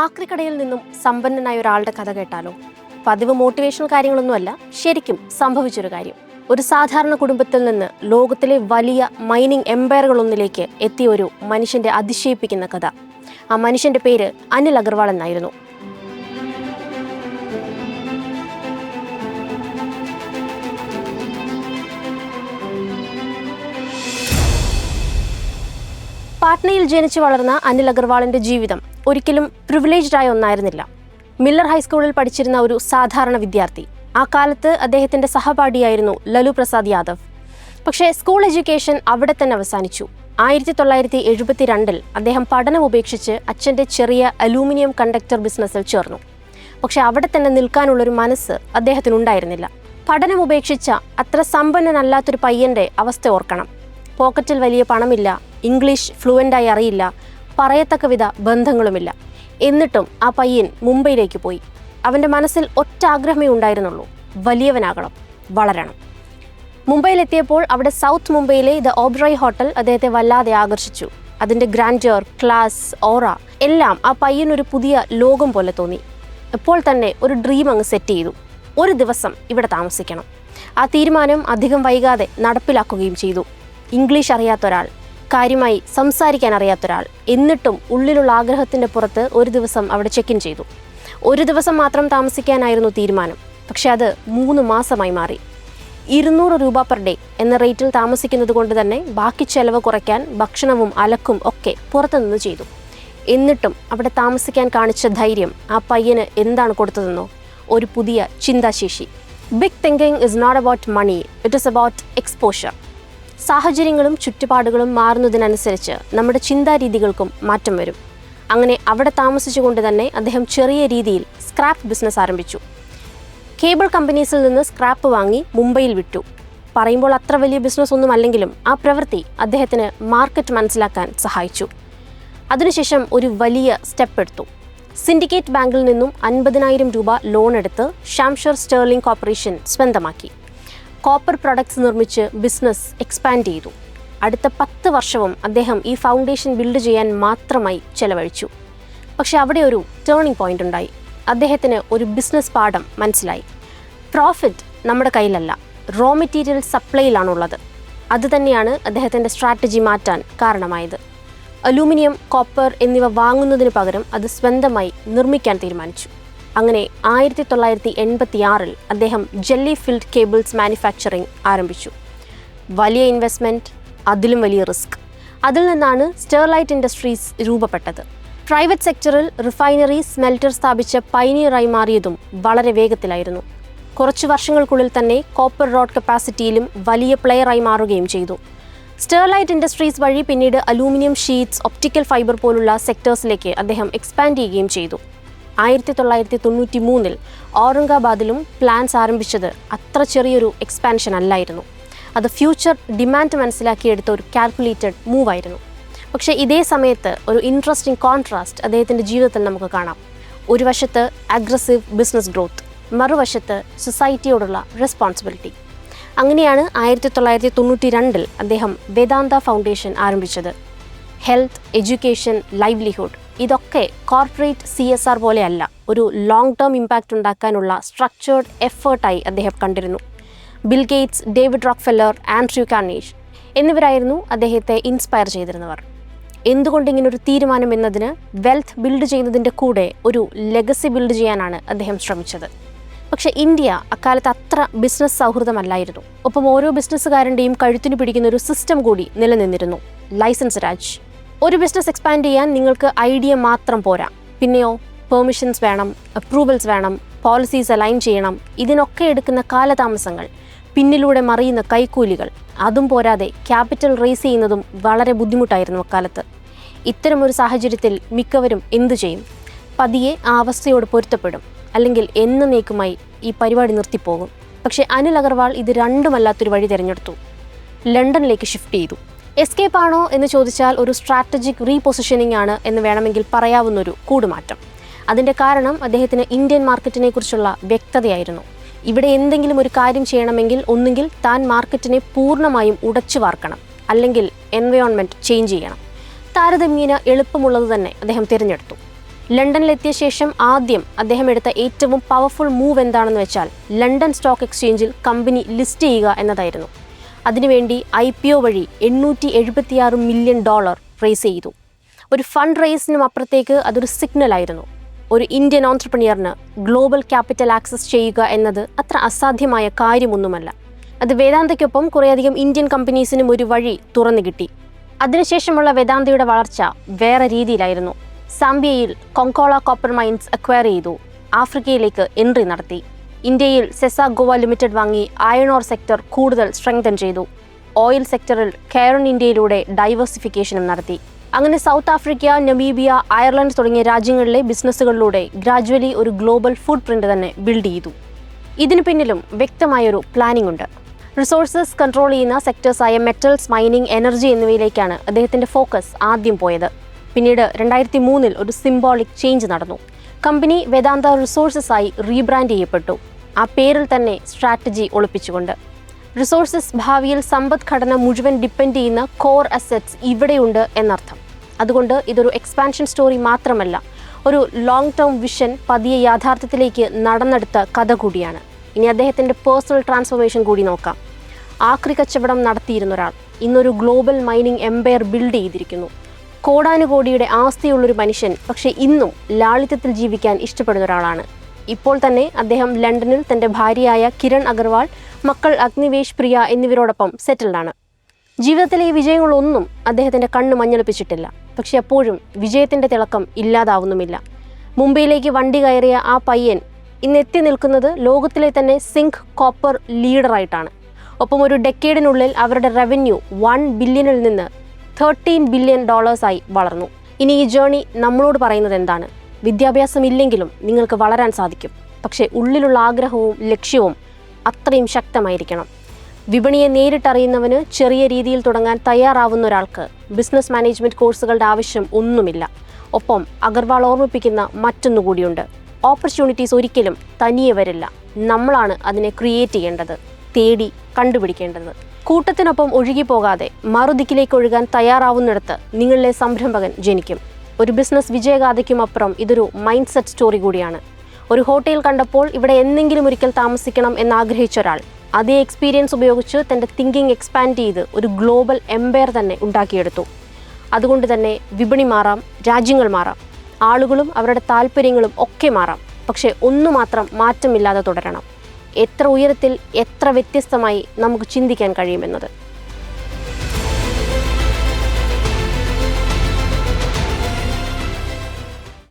ആക്രിക്കടയിൽ നിന്നും സമ്പന്നനായ ഒരാളുടെ കഥ കേട്ടാലോ? പതിവ് മോട്ടിവേഷണൽ കാര്യങ്ങളൊന്നുമല്ല, ശരിക്കും സംഭവിച്ചൊരു കാര്യം. ഒരു സാധാരണ കുടുംബത്തിൽ നിന്ന് ലോകത്തിലെ വലിയ മൈനിങ് എംപയറുകളൊന്നിലേക്ക് എത്തിയ ഒരു മനുഷ്യന്റെ അതിശയിപ്പിക്കുന്ന കഥ. ആ മനുഷ്യന്റെ പേര് അനിൽ അഗർവാൾ എന്നായിരുന്നു. പാട്നയിൽ ജനിച്ചു വളർന്ന അനിൽ അഗർവാളിന്റെ ജീവിതം ഒരിക്കലും പ്രിവിലേജ്ഡ് ആയ ഒന്നായിരുന്നില്ല. മില്ലർ ഹൈസ്കൂളിൽ പഠിച്ചിരുന്ന ഒരു സാധാരണ വിദ്യാർത്ഥി. ആ കാലത്ത് അദ്ദേഹത്തിന്റെ സഹപാഠിയായിരുന്നു ലലു പ്രസാദ് യാദവ്. പക്ഷേ സ്കൂൾ എഡ്യൂക്കേഷൻ അവിടെ തന്നെ അവസാനിച്ചു. 1972 അദ്ദേഹം പഠനം ഉപേക്ഷിച്ച് അച്ഛൻ്റെ ചെറിയ അലൂമിനിയം കണ്ടക്ടർ ബിസിനസ്സിൽ ചേർന്നു. പക്ഷെ അവിടെ തന്നെ നിൽക്കാനുള്ളൊരു മനസ്സ് അദ്ദേഹത്തിനുണ്ടായിരുന്നില്ല. പഠനം ഉപേക്ഷിച്ച അത്ര സമ്പന്നനല്ലാത്തൊരു പയ്യന്റെ അവസ്ഥ ഓർക്കണം. പോക്കറ്റിൽ വലിയ പണമില്ല, ഇംഗ്ലീഷ് ഫ്ലുവൻ്റായി അറിയില്ല, പറയത്തക്ക വിധ ബന്ധങ്ങളുമില്ല. എന്നിട്ടും ആ പയ്യൻ മുംബൈയിലേക്ക് പോയി. അവൻ്റെ മനസ്സിൽ ഒറ്റ ആഗ്രഹമേ ഉണ്ടായിരുന്നുള്ളൂ: വലിയവനാകണം, വളരണം. മുംബൈയിലെത്തിയപ്പോൾ അവിടെ സൗത്ത് മുംബൈയിലെ ദ ഓബ്റോയ് ഹോട്ടൽ അദ്ദേഹത്തെ വല്ലാതെ ആകർഷിച്ചു. അതിൻ്റെ ഗ്രാൻഡ്യർ, ക്ലാസ്, ഓറ എല്ലാം ആ പയ്യനൊരു പുതിയ ലോകം പോലെ തോന്നി. ഇപ്പോൾ തന്നെ ഒരു ഡ്രീം അങ്ങ് സെറ്റ് ചെയ്തു: ഒരു ദിവസം ഇവിടെ താമസിക്കണം. ആ തീരുമാനം അധികം വൈകാതെ നടപ്പിലാക്കുകയും ചെയ്തു. ഇംഗ്ലീഷ് അറിയാത്ത ഒരാൾ, കാര്യമായി സംസാരിക്കാൻ അറിയാത്തൊരാൾ, എന്നിട്ടും ഉള്ളിലുള്ള ആഗ്രഹത്തിൻ്റെ പുറത്ത് ഒരു ദിവസം അവിടെ ചെക്ക് ഇൻ ചെയ്തു. ഒരു ദിവസം മാത്രം താമസിക്കാനായിരുന്നു തീരുമാനം. പക്ഷെ അത് 3 മാസമായി മാറി. 200 രൂപ പെർ ഡേ എന്ന റേറ്റിൽ താമസിക്കുന്നത് കൊണ്ട് തന്നെ ബാക്കി ചെലവ് കുറയ്ക്കാൻ ഭക്ഷണവും അലക്കും ഒക്കെ പുറത്തുനിന്ന് ചെയ്തു. എന്നിട്ടും അവിടെ താമസിക്കാൻ കാണിച്ച ധൈര്യം ആ പയ്യന് എന്താണ് കൊടുത്തതെന്നോ? ഒരു പുതിയ ചിന്താശേഷി. Big thinking is not about money, it is about exposure. സാഹചര്യങ്ങളും ചുറ്റുപാടുകളും മാറുന്നതിനനുസരിച്ച് നമ്മുടെ ചിന്താരീതികൾക്കും മാറ്റം വരും. അങ്ങനെ അവിടെ താമസിച്ചുകൊണ്ട് തന്നെ അദ്ദേഹം ചെറിയ രീതിയിൽ സ്ക്രാപ്പ് ബിസിനസ് ആരംഭിച്ചു. കേബിൾ കമ്പനീസിൽ നിന്ന് സ്ക്രാപ്പ് വാങ്ങി മുംബൈയിൽ വിറ്റു. പറയുമ്പോൾ അത്ര വലിയ ബിസിനസ് ഒന്നും അല്ലെങ്കിലും ആ പ്രവൃത്തി അദ്ദേഹത്തിന് മാർക്കറ്റ് മനസ്സിലാക്കാൻ സഹായിച്ചു. അതിനുശേഷം ഒരു വലിയ സ്റ്റെപ്പ് എടുത്തു. സിൻഡിക്കേറ്റ് ബാങ്കിൽ നിന്നും 50,000 രൂപ ലോൺ എടുത്ത് ഷാംഷർ സ്റ്റേർലിംഗ് കോർപ്പറേഷൻ സ്വന്തമാക്കി. കോപ്പർ പ്രൊഡക്ട്സ് നിർമ്മിച്ച് ബിസിനസ് എക്സ്പാൻഡ് ചെയ്തു. അടുത്ത 10 വർഷവും അദ്ദേഹം ഈ ഫൗണ്ടേഷൻ ബിൽഡ് ചെയ്യാൻ മാത്രമായി ചെലവഴിച്ചു. പക്ഷെ അവിടെ ഒരു ടേണിംഗ് പോയിന്റ് ഉണ്ടായി. അദ്ദേഹത്തിന് ഒരു ബിസിനസ് പാഠം മനസ്സിലായി: പ്രോഫിറ്റ് നമ്മുടെ കയ്യിലല്ല, റോ മെറ്റീരിയൽ സപ്ലൈയിലാണുള്ളത്. അതുതന്നെയാണ് അദ്ദേഹത്തിൻ്റെ സ്ട്രാറ്റജി മാറ്റാൻ കാരണമായത്. അലൂമിനിയം, കോപ്പർ എന്നിവ വാങ്ങുന്നതിന് പകരം അത് സ്വന്തമായി നിർമ്മിക്കാൻ തീരുമാനിച്ചു. അങ്ങനെ 1986 അദ്ദേഹം ജെല്ലി ഫിൽഡ് കേബിൾസ് മാനുഫാക്ചറിങ് ആരംഭിച്ചു. വലിയ ഇൻവെസ്റ്റ്മെൻറ്റ്, അതിലും വലിയ റിസ്ക്. അതിൽ നിന്നാണ് സ്റ്റെർലൈറ്റ് ഇൻഡസ്ട്രീസ് രൂപപ്പെട്ടത്. പ്രൈവറ്റ് സെക്ടറിൽ റിഫൈനറി, സ്മെൽറ്റർ സ്ഥാപിച്ച പൈനിയറായി മാറിയതും വളരെ വേഗത്തിലായിരുന്നു. കുറച്ച് വർഷങ്ങൾക്കുള്ളിൽ തന്നെ കോപ്പർ റോഡ് കപ്പാസിറ്റിയിലും വലിയ പ്ലെയറായി മാറുകയും ചെയ്തു. സ്റ്റെർലൈറ്റ് ഇൻഡസ്ട്രീസ് വഴി പിന്നീട് അലൂമിനിയം ഷീറ്റ്സ്, ഒപ്റ്റിക്കൽ ഫൈബർ പോലുള്ള സെക്ടേഴ്സിലേക്ക് അദ്ദേഹം എക്സ്പാൻഡ് ചെയ്യുകയും ചെയ്തു. 1993 ഔറംഗാബാദിലും പ്ലാൻസ് ആരംഭിച്ചത് അത്ര ചെറിയൊരു എക്സ്പാൻഷൻ അല്ലായിരുന്നു. അത് ഫ്യൂച്ചർ ഡിമാൻഡ് മനസ്സിലാക്കിയെടുത്ത ഒരു കാൽക്കുലേറ്റഡ് മൂവായിരുന്നു. പക്ഷേ ഇതേ സമയത്ത് ഒരു ഇൻട്രസ്റ്റിംഗ് കോൺട്രാസ്റ്റ് അദ്ദേഹത്തിൻ്റെ ജീവിതത്തിൽ നമുക്ക് കാണാം. ഒരു വശത്ത് അഗ്രസീവ് ബിസിനസ് ഗ്രോത്ത്, മറുവശത്ത് സൊസൈറ്റിയോടുള്ള റെസ്പോൺസിബിലിറ്റി. അങ്ങനെയാണ് 1992 അദ്ദേഹം വേദാന്ത ഫൗണ്ടേഷൻ ആരംഭിച്ചത്. ഹെൽത്ത്, എഡ്യൂക്കേഷൻ, ലൈവ്ലിഹുഡ് ഇതൊക്കെ കോർപ്പറേറ്റ് CSR പോലെയല്ല, ഒരു ലോങ് ടേം ഇമ്പാക്റ്റ് ഉണ്ടാക്കാനുള്ള സ്ട്രക്ചേർഡ് എഫേർട്ടായി അദ്ദേഹം കണ്ടിരുന്നു. Bill Gates, David Rockefeller, Andrew carnage എന്നിവരായിരുന്നു അദ്ദേഹത്തെ ഇൻസ്പയർ ചെയ്തിരുന്നവർ. എന്തുകൊണ്ട് ഇങ്ങനൊരു തീരുമാനം എന്നതിന് വെൽത്ത് ബിൽഡ് ചെയ്യുന്നതിൻ്റെ കൂടെ ഒരു ലെഗസി ബിൽഡ് ചെയ്യാനാണ് അദ്ദേഹം ശ്രമിച്ചത്. പക്ഷേ ഇന്ത്യ അക്കാലത്ത് അത്ര ബിസിനസ് സൗഹൃദമല്ലായിരുന്നു. ഒപ്പം ഓരോ ബിസിനസ്സുകാരൻ്റെയും കഴുത്തിന് പിടിക്കുന്ന ഒരു സിസ്റ്റം കൂടി നിലനിന്നിരുന്നു: ലൈസൻസ് രാജ്. ഒരു ബിസിനസ് എക്സ്പാൻഡ് ചെയ്യാൻ നിങ്ങൾക്ക് ഐഡിയ മാത്രം പോരാ, പിന്നെയോ പെർമിഷൻസ് വേണം, അപ്രൂവൽസ് വേണം, പോളിസീസ് അലൈൻ ചെയ്യണം. ഇതിനൊക്കെ എടുക്കുന്ന കാലതാമസങ്ങൾ, പിന്നിലൂടെ മറിയുന്ന കൈക്കൂലികൾ, അതും പോരാതെ ക്യാപിറ്റൽ റേസ് ചെയ്യുന്നതും വളരെ ബുദ്ധിമുട്ടായിരുന്നു അക്കാലത്ത്. ഇത്തരമൊരു സാഹചര്യത്തിൽ മിക്കവരും എന്തു ചെയ്യും? പതിയെ ആ അവസ്ഥയോട് പൊരുത്തപ്പെടും, അല്ലെങ്കിൽ എന്നേക്കുമായി ഈ പരിപാടി നിർത്തിപ്പോകും. പക്ഷേ അനിൽ അഗർവാൾ ഇത് രണ്ടുമല്ലാത്തൊരു വഴി തിരഞ്ഞെടുത്തു. ലണ്ടനിലേക്ക് ഷിഫ്റ്റ് ചെയ്തു. എസ്കേപ്പ് ആണോ എന്ന് ചോദിച്ചാൽ ഒരു സ്ട്രാറ്റജിക് റീപൊസിഷനിങ് ആണ് എന്ന് വേണമെങ്കിൽ പറയാവുന്നൊരു കൂടുമാറ്റം. അതിൻ്റെ കാരണം അദ്ദേഹത്തിന് ഇന്ത്യൻ മാർക്കറ്റിനെ കുറിച്ചുള്ള വ്യക്തതയായിരുന്നു. ഇവിടെ എന്തെങ്കിലും ഒരു കാര്യം ചെയ്യണമെങ്കിൽ ഒന്നുകിൽ താൻ മാർക്കറ്റിനെ പൂർണ്ണമായും ഉടച്ചു വാർക്കണം, അല്ലെങ്കിൽ എൻവയോൺമെൻറ്റ് ചേഞ്ച് ചെയ്യണം. താരതമ്യേന എളുപ്പമുള്ളത് തന്നെ അദ്ദേഹം തിരഞ്ഞെടുത്തു. ലണ്ടനിലെത്തിയ ശേഷം ആദ്യം അദ്ദേഹം എടുത്ത ഏറ്റവും പവർഫുൾ മൂവ് എന്താണെന്ന് വെച്ചാൽ ലണ്ടൻ സ്റ്റോക്ക് എക്സ്ചേഞ്ചിൽ കമ്പനി ലിസ്റ്റ് ചെയ്യുക എന്നതായിരുന്നു. അതിനുവേണ്ടി IPO വഴി $876 മില്യൺ റേസ് ചെയ്തു. ഒരു ഫണ്ട് റേസിനും അപ്പുറത്തേക്ക് അതൊരു സിഗ്നലായിരുന്നു. ഒരു ഇന്ത്യൻ ഓൺട്രപ്രനിയറിന് ഗ്ലോബൽ ക്യാപിറ്റൽ ആക്സസ് ചെയ്യുക എന്നത് അത്ര അസാധ്യമായ കാര്യമൊന്നുമല്ല. അത് വേദാന്തയ്ക്കൊപ്പം കുറേയധികം ഇന്ത്യൻ കമ്പനീസിനും ഒരു വഴി തുറന്നു കിട്ടി. അതിനുശേഷമുള്ള വേദാന്തയുടെ വളർച്ച വേറെ രീതിയിലായിരുന്നു. സാംബിയയിൽ കൊങ്കോള കോപ്പർ മൈൻസ് അക്വയർ ചെയ്തു. ആഫ്രിക്കയിലേക്ക് എൻട്രി നടത്തി. ഇന്ത്യയിൽ സെസ ഗോവ ലിമിറ്റഡ് വാങ്ങി അയൺ ഓർ സെക്ടർ കൂടുതൽ സ്ട്രെങ്തൻ ചെയ്തു. ഓയിൽ സെക്ടറിൽ കെയറൺ ഇന്ത്യയിലൂടെ ഡൈവേഴ്സിഫിക്കേഷനും നടത്തി. അങ്ങനെ സൗത്ത് ആഫ്രിക്ക, നമീബിയ, അയർലൻഡ് തുടങ്ങിയ രാജ്യങ്ങളിലെ ബിസിനസ്സുകളിലൂടെ ഗ്രാജുവലി ഒരു ഗ്ലോബൽ ഫുഡ് പ്രിന്റ് തന്നെ ബിൽഡ് ചെയ്തു. ഇതിനു പിന്നിലും വ്യക്തമായൊരു പ്ലാനിംഗ് ഉണ്ട്. റിസോഴ്സസ് കൺട്രോൾ ചെയ്യുന്ന സെക്ടേഴ്സായ മെറ്റൽസ്, മൈനിങ്, എനർജി എന്നിവയിലേക്കാണ് അദ്ദേഹത്തിൻ്റെ ഫോക്കസ് ആദ്യം പോയത്. പിന്നീട് 2003 ഒരു സിംബോളിക് ചേഞ്ച് നടന്നു. കമ്പനി വേദാന്ത റിസോഴ്സസ് ആയി റീബ്രാൻഡ് ചെയ്യപ്പെട്ടു. ആ പേരിൽ തന്നെ സ്ട്രാറ്റജി ഒളിപ്പിച്ചുകൊണ്ട്. റിസോഴ്സസ് ഭാവിയിൽ സമ്പദ്ഘടന മുഴുവൻ ഡിപ്പെൻഡ് ചെയ്യുന്ന കോർ അസറ്റ്സ് ഇവിടെയുണ്ട് എന്നർത്ഥം. അതുകൊണ്ട് ഇതൊരു എക്സ്പാൻഷൻ സ്റ്റോറി മാത്രമല്ല, ഒരു ലോങ് ടേം വിഷൻ പതിയെ യാഥാർത്ഥ്യത്തിലേക്ക് നടന്നെടുത്ത കഥ കൂടിയാണ്. ഇനി അദ്ദേഹത്തിൻ്റെ പേഴ്സണൽ ട്രാൻസ്ഫോർമേഷൻ കൂടി നോക്കാം. ആക്രി കച്ചവടം നടത്തിയിരുന്ന ഒരാൾ ഇന്നൊരു ഗ്ലോബൽ മൈനിങ് എംപയർ ബിൽഡ് ചെയ്തിരിക്കുന്നു. കോടാനുകോടിയുടെ ആസ്തിയുള്ളൊരു മനുഷ്യൻ, പക്ഷേ ഇന്നും ലാളിത്യത്തിൽ ജീവിക്കാൻ ഇഷ്ടപ്പെടുന്ന ഒരാളാണ്. ഇപ്പോൾ തന്നെ അദ്ദേഹം ലണ്ടനിൽ തൻ്റെ ഭാര്യയായ കിരൺ അഗർവാൾ, മക്കൾ അഗ്നിവേശ്, പ്രിയ എന്നിവരോടൊപ്പം സെറ്റിൽഡാണ്. ജീവിതത്തിലെ ഈ വിജയങ്ങളൊന്നും അദ്ദേഹത്തിൻ്റെ കണ്ണ് മഞ്ഞളിപ്പിച്ചിട്ടില്ല. പക്ഷെ അപ്പോഴും വിജയത്തിൻ്റെ തിളക്കം ഇല്ലാതാവുന്നുമില്ല. മുംബൈയിലേക്ക് വണ്ടി കയറിയ ആ പയ്യൻ ഇന്ന് എത്തി നിൽക്കുന്നത് ലോകത്തിലെ തന്നെ സിങ്ക് കോപ്പർ ലീഡറായിട്ടാണ്. ഒപ്പം ഒരു ഡെക്കേഡിനുള്ളിൽ അവരുടെ റവന്യൂ 1 ബില്യണിൽ നിന്ന് $13 ബില്യൺ ആയി വളർന്നു. ഇനി ഈ ജേണി നമ്മളോട് പറയുന്നത് എന്താണ്? വിദ്യാഭ്യാസം ഇല്ലെങ്കിലും നിങ്ങൾക്ക് വളരാൻ സാധിക്കും. പക്ഷേ ഉള്ളിലുള്ള ആഗ്രഹവും ലക്ഷ്യവും അത്രയും ശക്തമായിരിക്കണം. വിപണിയെ നേരിട്ടറിയുന്നവന് ചെറിയ രീതിയിൽ തുടങ്ങാൻ തയ്യാറാവുന്ന ഒരാൾക്ക് ബിസിനസ് മാനേജ്മെൻറ്റ് കോഴ്സുകളുടെ ആവശ്യം ഒന്നുമില്ല. ഒപ്പം അഗർവാൾ ഓർമ്മിപ്പിക്കുന്ന മറ്റൊന്നുകൂടിയുണ്ട്. ഓപ്പർച്യൂണിറ്റീസ് ഒരിക്കലും തനിയെ വരില്ല. നമ്മളാണ് അതിനെ ക്രിയേറ്റ് ചെയ്യേണ്ടത്, തേടി കണ്ടുപിടിക്കേണ്ടത്. കൂട്ടത്തിനൊപ്പം ഒഴുകിപ്പോകാതെ മറുദിക്കിലേക്ക് ഒഴുകാൻ തയ്യാറാവുന്നിടത്ത് നിങ്ങളിലെ സംരംഭകൻ ജനിക്കും. ഒരു ബിസിനസ് വിജയഗാഥയ്ക്കുമപ്പുറം ഇതൊരു മൈൻഡ് സെറ്റ് സ്റ്റോറി കൂടിയാണ്. ഒരു ഹോട്ടൽ കണ്ടപ്പോൾ ഇവിടെ എന്തെങ്കിലും ഒരിക്കൽ താമസിക്കണം എന്നാഗ്രഹിച്ച ഒരാൾ അതേ എക്സ്പീരിയൻസ് ഉപയോഗിച്ച് തൻ്റെ തിങ്കിങ് എക്സ്പാൻഡ് ചെയ്ത് ഒരു ഗ്ലോബൽ എംപയർ തന്നെ ഉണ്ടാക്കിയെടുത്തു. അതുകൊണ്ട് തന്നെ വിപണി മാറാം, രാജ്യങ്ങൾ മാറാം, ആളുകളും അവരുടെ താല്പര്യങ്ങളും ഒക്കെ മാറാം. പക്ഷേ ഒന്നു മാത്രം മാറ്റമില്ലാതെ തുടരണം. എത്ര ഉയരത്തിൽ, എത്ര വ്യത്യസ്തമായി നമുക്ക് ചിന്തിക്കാൻ കഴിയുമെന്നത്.